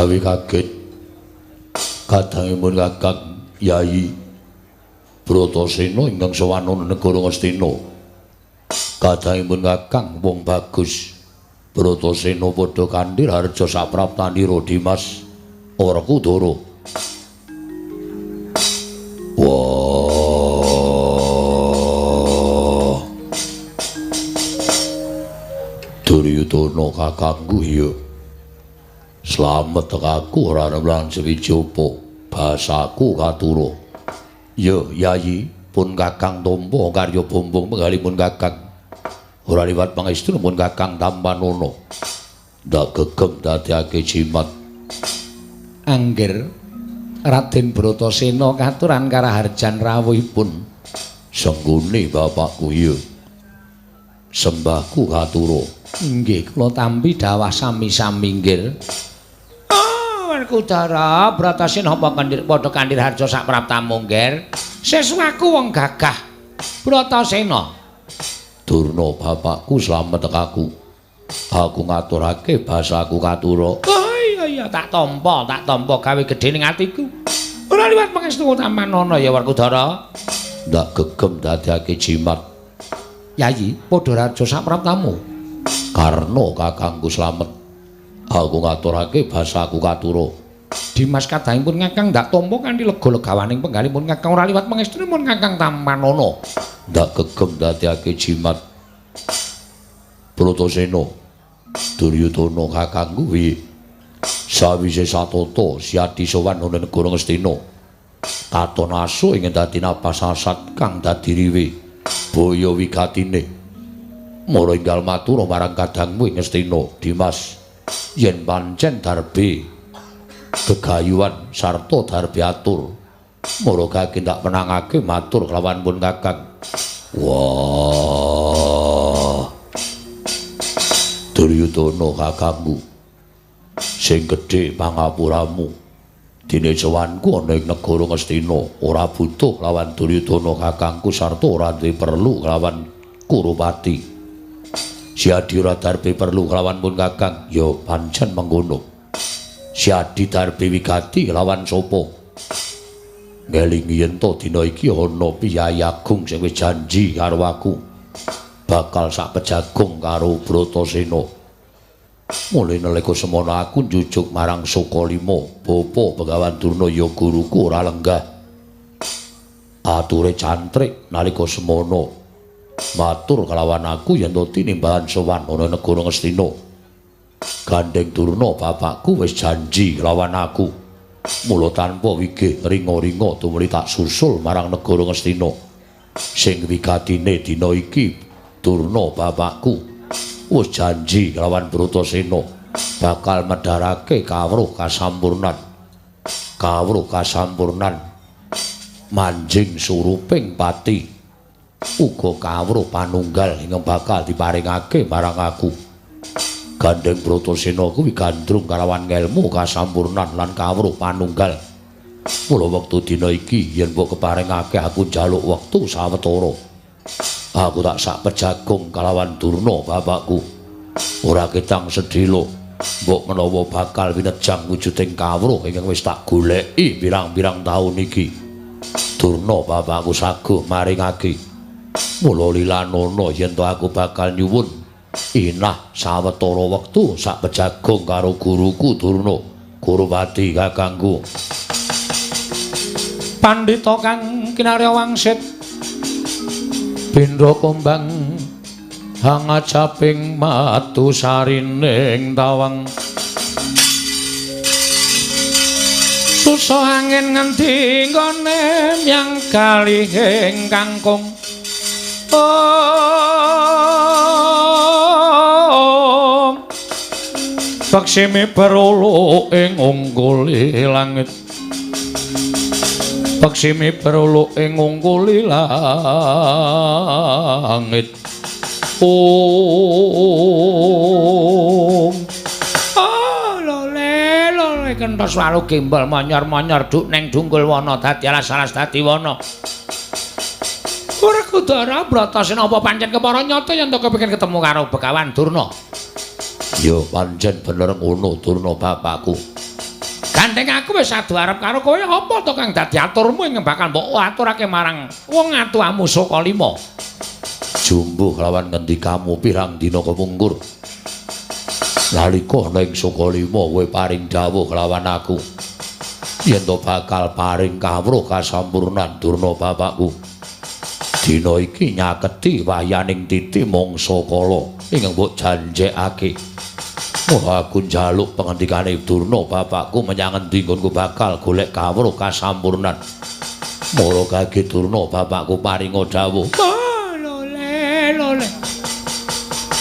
gawe kaget kadangipun Kakang Yayi Bratasena ingkang sowan negara Ngastina. Kadangipun Kakang wong bagus Bratasena padha kanthi harja sapraptanira Dimas Werkudara. Wah. Duryudana kakangku ya. Slamet tekaku ora lan sewijapa basaku katura. Ya Yayi pun Kakang tampa karya bombong penggalipun Kakang. Ora liwat pangestun pun Kakang Tampanana. Ndak gegem dadekake jimat. Angger Raden Bratasena katuran karaharjan rawuhipun. Senggone bapakku ya. Sembahku katura. Inggih kula tampi dawah sami-sami nggih. Werkudara Bratasena padha kanthi harja sapraptamu nggih. Sesuwaku wong gagah Bratasena. Durna bapakku slamet tekaku. Aku ngaturake basaku katura. Iya tak tampa gawe gedhe ning atiku. Ora liwat pangestu Tampanana ya Werkudara. Ndak gegem dadekake jimat. Yayi padha raja sapraptamu. Karna kakangku slamet. Aku ngaturake basaku katura. Dimas kadangipun Kakang ndak tampa kanthi lega-legawaning penggalipun Kakang ora liwat pangestunipun Kakang Tampanana. Ndak gegem dadekake jimat. Bratasena Duryudana kakangku piye? Sawise satata siadi sowan ana negara Ngastina. Katon asu ing dadi napasasat kang dadi riwe baya wigatine. Mara enggal matur marang kadangmu ing Ngastina, Dimas, yen pancen darbe gegayuhan sarta darbe atur. Mara kaki ndak menangake matur kelawan pun Kakang. Wah. Duryudana kakangku. Sing gedhe pangapuramu. Dene sowanku ana ing negara Ngastina, ora butuh lawan Duryudana kakangku sarta ora duwe perlu lawan Kurupati. Siadi ora darbe perlu lawan pun Kakang, ya pancen mengkono. Siadi darbe wigati lawan sapa? Ngelingi yen to dina iki ana piyayi agung sing wis janji karo aku bakal sak pejagung karo Bratasena. Mulai nalika semana aku njujuk marang Sokalima, bapa Begawan Durna ya guruku ora lenggah. Ature cantrik nalika semana matur kelawan aku yen to tinimbalan sowan ana negara Ngastina. Gandeng Durna bapakku wis janji lawan aku. Mula tanpa wigih ringa-ringa tumuli tak susul marang negara Ngastina. Sing wigatine dina iki Durna bapakku wis janji lawan Bratasena bakal medharake kawruh kasampurnan. Kawruh kasampurnan manjing suruping pati. Uga kawruh panunggal ingkang bakal diparingake marang aku. Gandeng Bratasena kuwi gandrung kalawan ngelmu kasampurnan lan kawruh panunggal. Mula wektu dina iki yen mbok keparingake aku njaluk wektu sawetara. Aku tak sak pejagung kalawan Durna bapakku. Ora ketang sedhela mbok menawa bakal winejang wujuding kawruh ingkang wis tak goleki pirang-pirang taun iki. Durna bapakku saguh maringake. Mula lilanana yen to aku bakal nyuwun inah sawetara wektu sak pejagung karo guruku Durna, Kurupati kakangku. Pandhita kang kinarya wangsit Bendra Kombang hangajaping matu sarining tawang. Susah angin ngendi nggone yang kalih ing kangkung. Baksimi berulu ing ungguli langit. Baksimi berulu ing ungguli langit. Lole kenthos walu gembal manyar-manyar duk neng dunggul wana dadi alas-alas dadi wana. Werkudara Bratasena apa pancen kepara nyata yen to kepengin ketemu karo Begawan Durna? Ya pancen bener ngono Durna bapakku. Gandeng aku wis adu arep karo kowe apa to kang dadi aturmu ing bakal mbok aturake marang wong atuamu Sokalima. Jumbuh lawan ngendikamu pirang dina kepungkur. Nalika ana ing Sokalima kowe paring dawuh lawan aku. Yen to bakal paring kawruh kasampurnan Durna bapakku. Dina iki nyaketi wahyaning titi mangsa kala ing mbok janjekake. Aku njaluk pengendikane Durna bapakku menyang endi nggonku bakal golek kawruh kasampurnan. Mara kaget Durna bapakku paringa dawuh. Lole.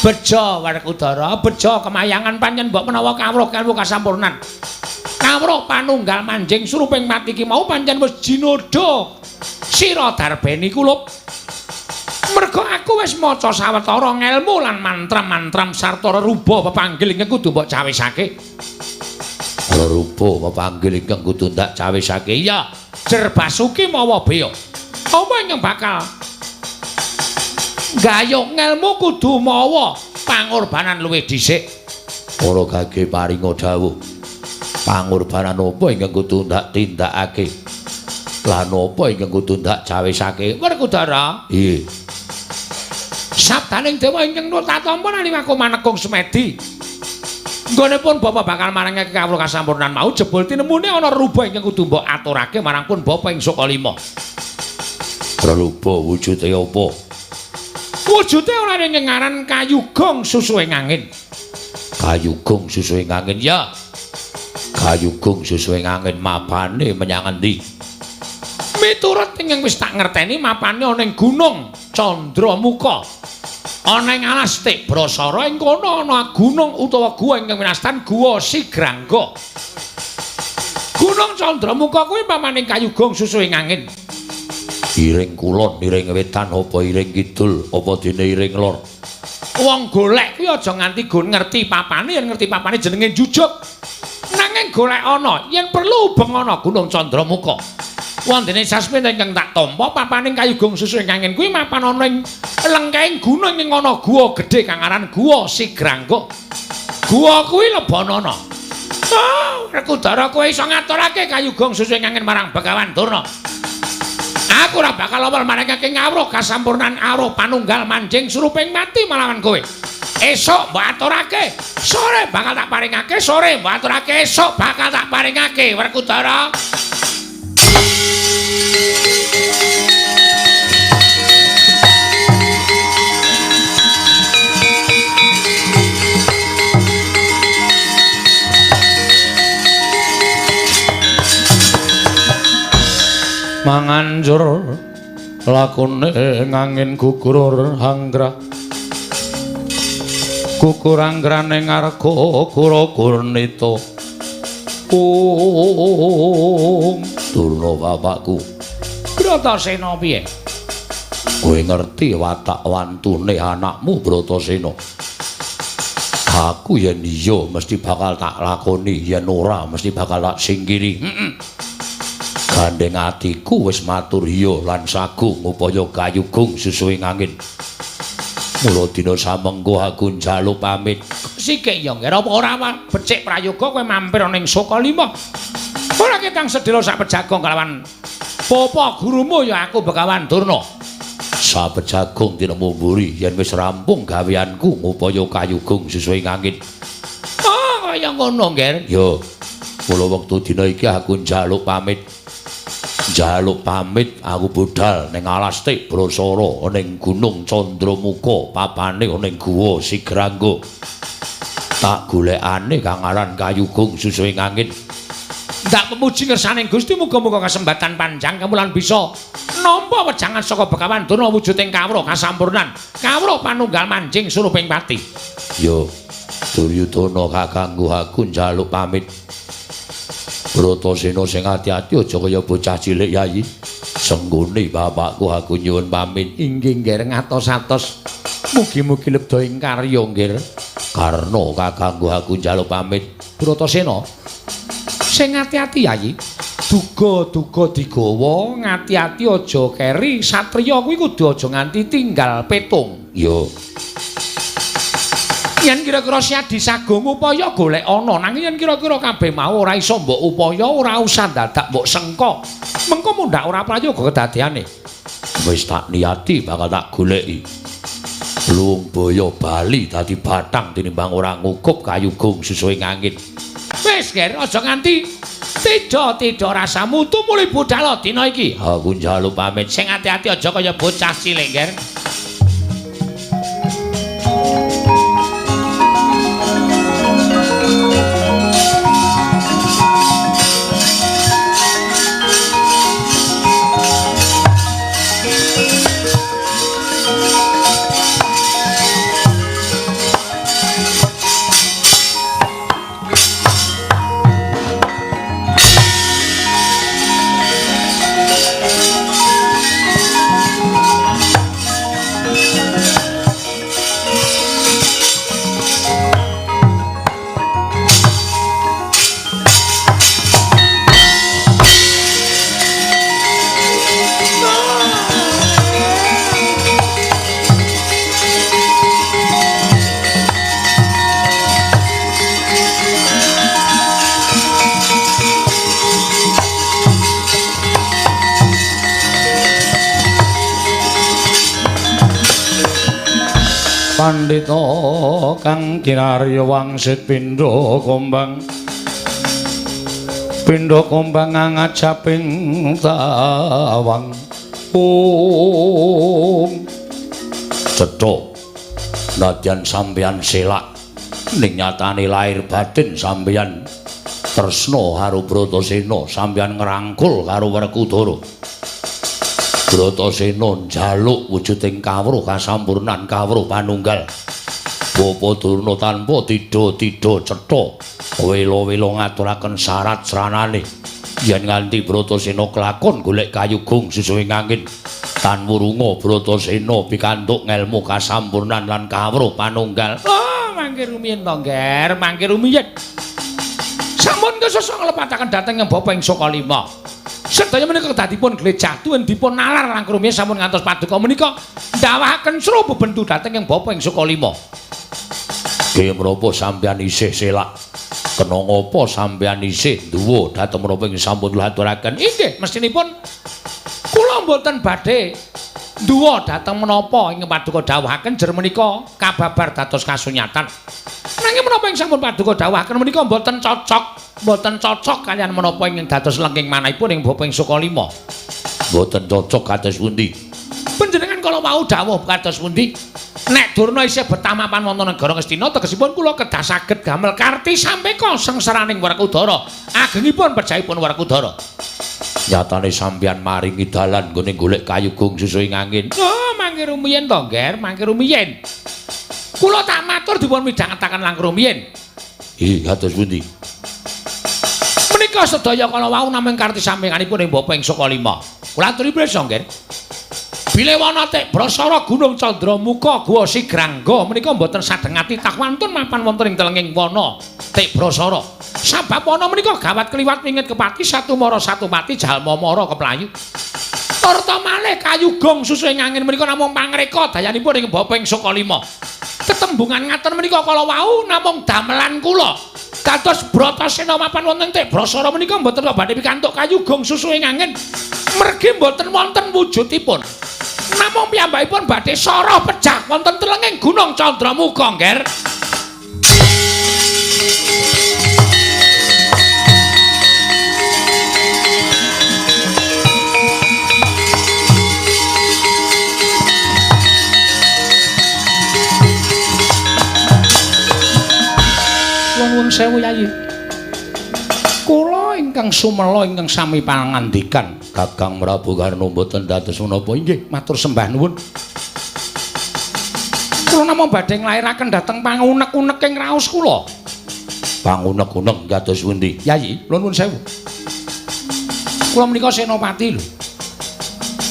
Bejo Werkudara, bejo kemayangan panjen mbok menawa kawruh kasampurnan. Kawruh panunggal manjing suruping mati ki mau pancen wis jinodha. Sira darbeni kulup. Merga aku wis maca sawetara ngelmu lan mantra-mantram sarta reruba pepanggil ingkang kudu mbok cawisake. Reruba pepanggil ingkang kudu ndak cawisake ya. Jer Basuki mawa bea. Apa ingkang bakal gayung ngelmu kudu mawa pangorbanan luwih dhisik. Para gage paringa dawuh. Pangorbanan apa ingkang kudu ndak tindakake? Lan apa ingkang kudu ndak cawisake? Werkudara. Iye. Sabdaning dewa ingkang nutatampa naliwaku manekung semedi. Nggonipun Bapa bakal marangake kawruh kasampurnan mau jebul tinemune ana ruba ingkang kudu mbok aturake marang pun Bapa ing Sokalima. Ruba wujude apa? Wujude ora ning ngaran kayugong susuing angin. Kayugong susuing angin ya. Kayugong susuing angin mapane menyang endi? Miturut ingkang wis tak ngerteni mapane ana ing Gunung Candramuka. Ana ing alas Tibrasara ing kono ana gunung utawa guwa ingkang winastan Guwa Sigrangga. Gunung Candramuka kuwi pamaning kayugong susuing angin. Iring kulon, iring wetan apa iring kidul apa dene iring lor. Wong golek kuwi aja nganti gon ngerti papane, yen ngerti papane jenenge jujuk. Nanging golek ana, yen perlu ubeng ana Gunung Candramuka. Wondene sasmita ingkang tak tampa papaning kayugong susuing angin kuwi mapan ana ing lengkeng gunung ing ana guwa gedhe kang aran Guwa Sigrangga. Guwa kuwi lebanana. Werkudara kowe iso ngaturake kayugong susuing angin marang Begawan Durna. Aku ora bakal awal marangake ngawruh kasampurnan aruh panunggal manjing suruping mati malawan kowe. Esuk mbok aturake, sore bakal tak paringake, sore mbok aturake, esuk bakal tak paringake, Werkudara. Manganjur lakune ngangin gugur hanggra gugur anggrane ngarga Gurnita Durna bapakku Bratasena piye? Kowe ngerti watak wantune anakmu Bratasena? Aku yen iya mesti bakal tak lakoni, yen ora mesti bakal tak singkiri. Gandeng atiku wis matur iya lan sagung upaya kayugong susuing angin. Mula dina samengko aku njaluk pamit. Sikik ya nggih apa ora becik prayoga kowe mampir ning Sokalima. Ora ketang sedhela sak pejagong kalawan Bapa gurumu ya aku Begawan Durna. Sapejagong tinemu mburi yen wis rampung gaweanku upaya kayugong susuing angin. Kaya ngono nggih. Ya. Mula wektu dina iki aku njaluk pamit. Njaluk pamit aku budal ning alas Tibrasara ning Gunung Candramuka papane ning Guwa Sigrangga. Tak golekane kang aran kayugong susuing angin. Ndak pemuji ngersaning Gusti muga-muga kasembatan panjang kemulan bisa nampa wejangan saka Begawan Durna wujuding kawruh kasampurnan. Kawruh panunggal manjing suruping pati. Yo, Duryudana kakangku aku njaluk pamit. Bratasena sing ati-ati aja kaya bocah cilik yayi. Senggone bapakku aku nyuwun pamit. Inggih nggih ngatos-atos. Mugi-mugi lebda ing karya nggih. Karna kakangku aku njaluk pamit. Bratasena sing ati-ati yayi. Duga-duga digawa, ngati-ati aja keri, satriya kuwi kudu aja nganti tinggal petung. Yo. Yen kira-kira Siadi Sagung upaya golek ana nanging yen kira-kira kabeh mau ora iso mbok upaya ora usah dadak mbok sengko. Mengko mundhak ora prayoga kedadeane. Wis tak niati bakal tak goleki. Lumbaya Bali dadi bathang tinimbang ora ngukup kayugung susuing angin. Wis, Ger, aja nganti tidak rasamu tumuli budal dina iki. Aku njaluk pamit. Sing ati-ati aja kaya bocah cilik, Ger. Pandhita kang kinarya wangsit pindha kombang ngangajaping tawang Cetha nadyan sampeyan selak ning nyatane lair batin sampeyan tresna karo Bratasena sampeyan ngrangkul karo Werkudara Bratasena njaluk wujuding kawruh kasampurnan kawruh panunggal. Bapa Durna tanpa tida-tida cetha wela-wela ngaturaken syarat sranane yen nganti Bratasena kelakon golek kayugung susuing angin. Tan wurunga Bratasena pikantuk ngelmu kasampurnan lan kawruh panunggal. Oh, mangke rumiyin to, Ger, mangke rumiyin. Sampun kesasa nglepataken dhateng ing Bapa ing Sokalima. Sedaya menika kedadipun glejah tuwin dipun nalar langkung rumiyin sampun ngantos paduka menika ndawahaken sro bebendu dhateng ing Bapa ing Sukalima. Nggih menapa sampeyan isih selak? Kena ngapa sampeyan isih duwa dhateng menapa ing sampun kula aturaken? Inggih, mestinipun kula mboten badhe duwa dhateng menapa ing paduka dawuhaken jer menika kababar dados kasunyatan. Nanging menapa ing sampun paduka dawuhaken menika mboten cocok kalian menapa ing dados lengking manahipun ing Bapa ing Sukalima. Mboten cocok kados pundi? Panjenengan kala wau dawuh kados pundi? Nek Durna isih betah mapan wonten negara Ngastina tegesipun kula kedah saged gamel karti sampeka sengsaraning Werkudara. Agengipun pejahipun Werkudara. Nyatane sampeyan maringi dalan nggone golek kayugung susuing angin. Oh, mangke rumiyin to, Ger, mangke rumiyin. Kula tak matur dipun midhangetaken langkung rumiyin. Kados pundi? Menika sedaya kala wau namung karti sampinganipun ing Bapa ing Sukalima. Kula aturi prisa, Ger. Bilewana Tek Brasara Gunung Candramuka Guwa Sigrangga menika mboten sadhengati takwantun mapan wonten ing telenging wana Tek Brasara. Sabab wana menika gawat kliwat wingit kepati satumara satupati jalma mara keplayu. Sarta malih kayugung susuing angin menika namung pangreka dayanipun ing Bapa ing Sukalima. Tetembungan ngaten menika kala wau namung damelan kula. Kados Bratasena mapan wonten Tek Brasara menika mboten badhe pikantuk kayugung susuing angin. Mergi mboten wonten wujudipun. Namung piyambakipun badhe sara pejah wonten telenging Gunung Candramuka, Nger. Nuwun sewu, Yayi. Kula ingkang sumela ingkang sami pangandikan Kakang Prabu Karna mboten dados menapa inggih matur sembah nuwun. Kula namung badhe nglairaken dhateng pangunek-unek ing raos kula. Pangunek-unek dados pundi? Yayi, kula nuwun sewu. Kula menika senopati lho.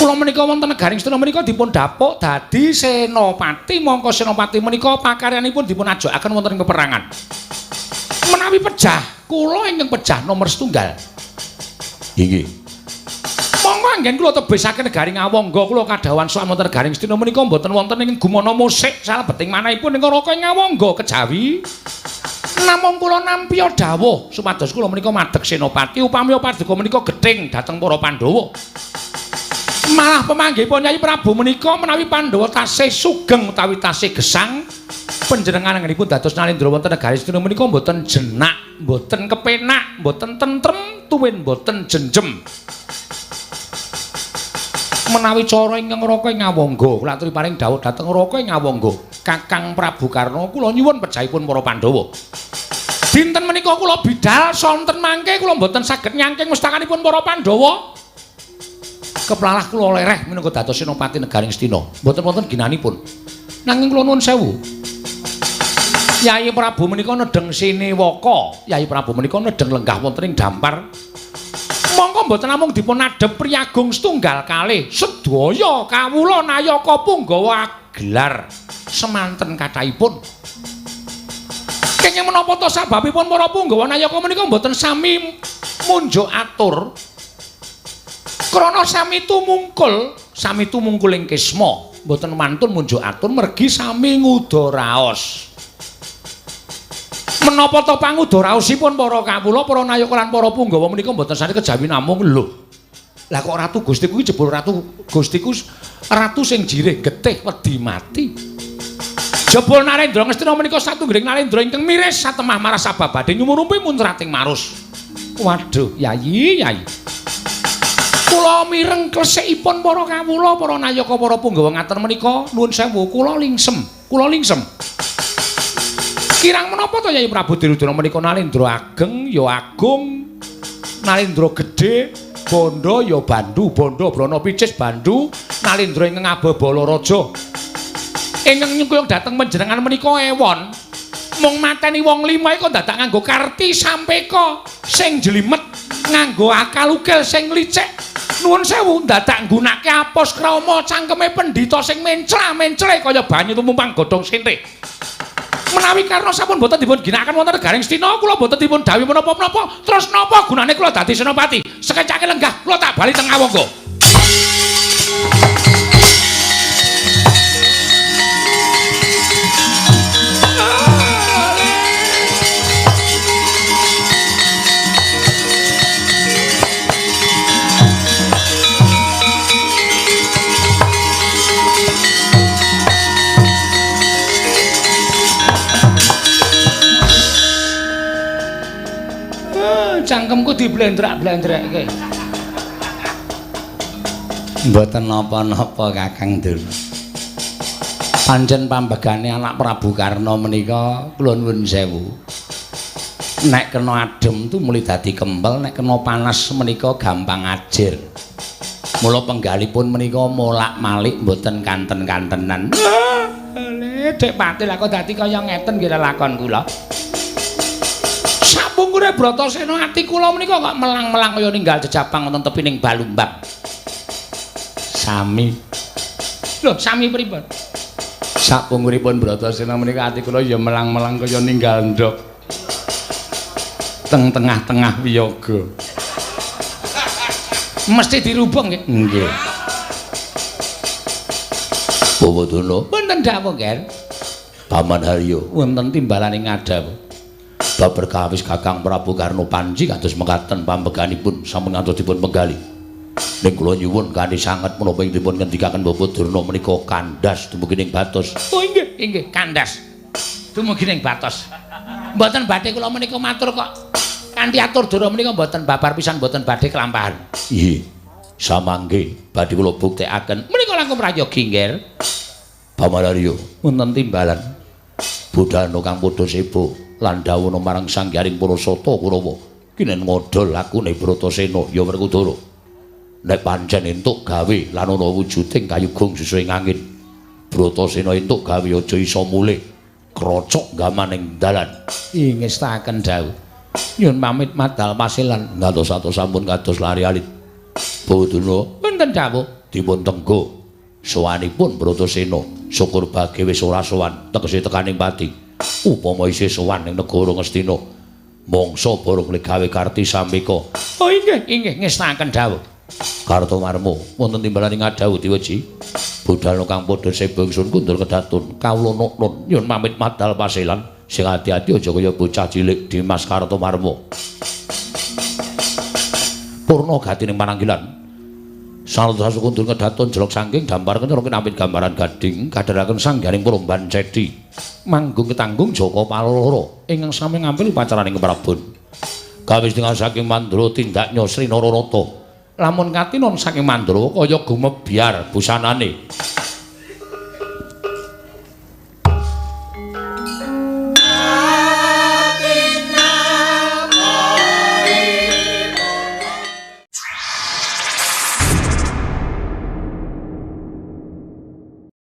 Kula menika wonten negaring sedaya menika dipun dapuk dadi senopati, mongko senopati menika pakaryanipun dipun ajokaken wonten ing peperangan. Menawi pejah, kula ingkang pejah nomor setunggal. Inggih. Monggo Panggen kula tebesaken negari Ngawangga kula kadhawan sowan wonten negari Ngastina menika mboten wonten ing gumana musik salebeting manahipun ing Raka Ngawangga kejawi. Namung kula nampi dawuh supados kula menika madheg senopati upami paduka menika gething dhateng para Pandhawa. Malah pemanggihipun Nyai Prabu menika menawi Pandhawa tasih sugeng utawi tasih gesang panjenengan anggenipun dados Nalendra wonten negari Ngastina menika mboten jenak, mboten kepenak, mboten tentrem, tuwin mboten jenjem. Menawi cara ingkang Raka Ngawangga kula aturi paring dawuh dhateng Raka Ngawangga Kakang Prabu Karna kula nyuwun pejahipun para Pandhawa. Dinten menika kula bidhal sonten mangke kula mboten saged nyangking mustakanipun para Pandhawa. Keplalah kula lereh minangka dados senopati negari Ngastina. Mboten wonten ginanipun. Nanging kula nuwun sewu. Yai Prabu menika nedeng Sinewaka. Yai Prabu menika nedeng lenggah wonten ing dampar. Mongko mboten namung dipun adhep priyagung setunggal kalih sedaya kawula Nayaka Punggawa gelar semanten kathahipun. Kenging menapa to sababipun para Punggawa Nayaka menika mboten sami munjuk atur krana sami tumungkuling kisma mboten mantun munjuk atur mergi sami ngudaraos. Menapa to pangudaraosipun para kawula para Nayaka lan para Punggawa menika mboten sami kejawi namung lho. Lah kok ratu Gustiku iki jebul ratu Gustiku ratu sing jireh getih wedi mati. Jebul Nalendra Ngastina menika satunggiling Nalendra ingkang miris satemah maras sababade nyumurumpi muncrating marus. Waduh, Yayi. Kula mireng klesikipun para kawula para Nayaka para Punggawa ngaten menika nuwun sewu kula lingsem. Kirang menapa to Yai Prabu Dirudana menika Nalendra ageng ya agung, Nalendra gedhe, bondo ya bandu, bondo brana picis bandu, Nalendra ingkang ababala raja. Ingkang nyengkuyung dhateng panjenengan menika ewon. Mung mateni wong lima iku dadak nganggo karti sampeka sing jlimet, nganggo akal ukil sing licik. Nuwun sewu dadak nggunakake apos krama cangkeme pendhita sing menclah-mencle kaya banyu tumumpang godhong sintih. Menawi karena sampun boten dipun ginakaken wonten negari Ngastina kula boten dipun dawuhi menapa-menapa terus napa gunane kula dadi senopati sekecake lenggah kula tak bali teng Ngawangga. Cangkemku diblendrak-blendrekke. Mboten napa-napa Kakang Dur. Pancen pambegane anak Prabu Karna menika kula nuwun sewu. Nek kena adem tu muli dadi kempel, nek kena panas menika gampang ajir. Mula penggalipun menika molak-malik mboten kanten-kantenan. Dek Pati lah kok dadi kaya ngeten nggih lakon kula. Sapungkure Bratasena ati kula menika kok melang-melang kaya ninggal jejapang wonten tepining Balumbang. Sami. Lho, sami pripun? Sapungkuripun Bratasena menika ati kula ya melang-melang kaya ninggal ndok. Teng tengah-tengah wiyaga. Mesti dirubung nggih. Nggih. Bawadana, Wonten dawuh, Ger. Paman Haryo, Wonten timbalane ngadhap. bab perkawis Kakang Prabu Karna Panji kados mekaten pambeganipun sampun ngantos dipun penggali. Ning kula nyuwun kanthi sanget menapa ing dipun ngendikaken Bapak Durna menika kandas dumugi ning Batos. Oh inggih, kandas. Dumugi ning Batos. Mboten badhe kula menika matur kok. Kanthi atur Durna menika mboten babar pisan mboten badhe kelampahan. Nggih. Samangke badhe kula buktekaken Menika langkung prayogi, Nger. Paman Haryo, Wonten timbalan Budhana kang padha sebo lan dawuhna marang Sanghyang Parasata Kurawa kinen ngodol lakune Bratasena ya Werkudara. Nek pancen entuk gawe lan ana wujuding kayugung susuing angin, Bratasena entuk gawe aja isa mulih krocok gamaning dalan. ing ngestaken dawuh. Nyuwun pamit madal pasilan Ngantos sampun kados lari alit. Budhana Wonten dawuh. dipun tenggo sowanipun Bratasena syukur bage wis ora sowan tegese tekaning pati. Upama isih sowan ning negara Ngastina, mangsa bareng gawe karti sampeka. Oh inggih, ngestaken dawuh. Kartomarmo wonten timbalan ing Adawu diweji budal kang padha sebangsun kundur kedatun kawula nun nyun pamit madal paselan sing ati-ati aja kaya bocah cilik Dimas Kartomarmo. Purna gatining pananggilan Sarta kundur kedatun jelok saking gambar kenyoro kinamit gambaran gading kadharaken sanggaring Promban Cedi manggung ketanggung Jaka Paloro ingkang sami ngambil pacaraning Prabon gawis dengan saking Mandura tindaknya Sri Nararata lamun katinon saking Mandura kaya gumebyar busanane